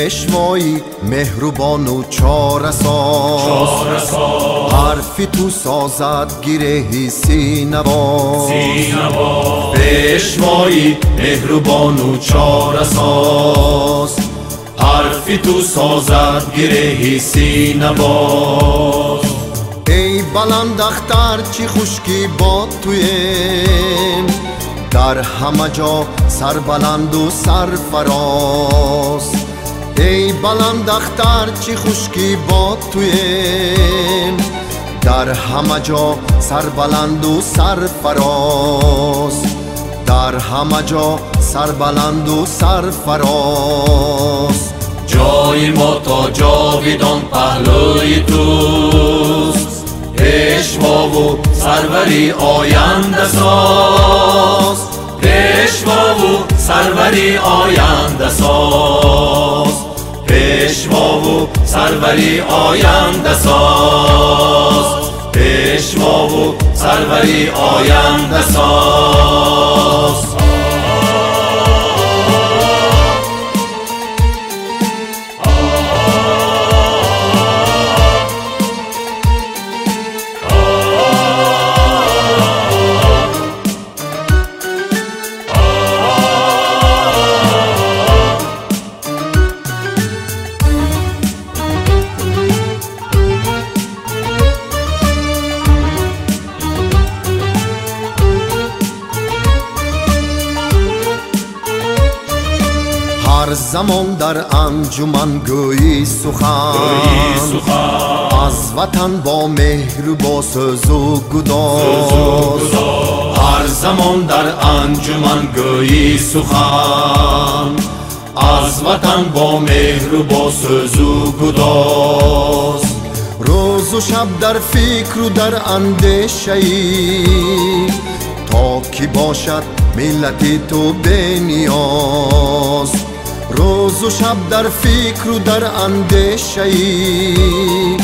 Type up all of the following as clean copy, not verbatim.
پیشوایی مهربان و چاره‌ساز، حرفی تو سازد گیره حسی نواز. پیشوایی مهربان و چاره‌ساز، حرفی تو سازد گیره حسی نواز. ای بلند اختر چی خشکی با تویم، در همه جا سر بلند و سر فراز. ای بلند اختر چی خشکی با تویم، در همه جا سر بلند و سر فراز. در همه جا سر بلند و سر فراز. جای ما تا جاویدان پهلوی توست، پیشوا و سروری آینده ساز. پیشوا و سروری آینده ساز. پیشوا و سروری آینده ساز. پیشوا و سروری آینده ساز. هر زمان در انجمن گویی سخن، از وطن با مهر و با سوز و گداز. هر زمان در انجمن گویی سخن، از وطن با مهر و با سوز و گداز. روز و شب در فکر و در اندیشه ای، تا کی باشد ملت تو به نیاز. روز و شب در فکر و در اندیشه ای،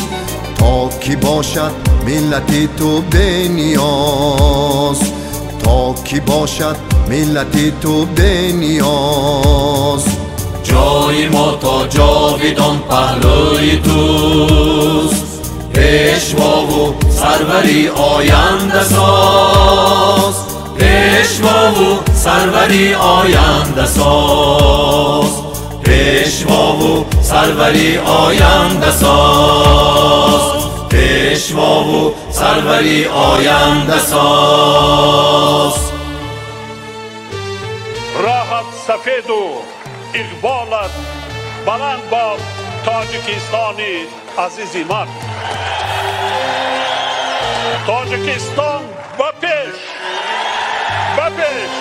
تا کی باشد ملت تو به نیاز. تا کی باشد ملت تو به نیاز. جای ما تا جاویدان پهلوی توست، پیشوا و سروری آینده ساز. پیشوا و سروری آینده ساز. پیشوا و سروری آینده ساز. پیشوا و سروری آینده ساز. راحت سفید و اقبالت بلند باد تاجیکستانی عزیزی من. تاجیکستان بپیش، بپیش،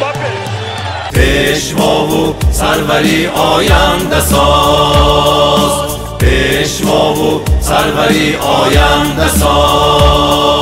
بپیش. پیشوا و سروری آینده ساز. پیشوا و سروری آینده ساز.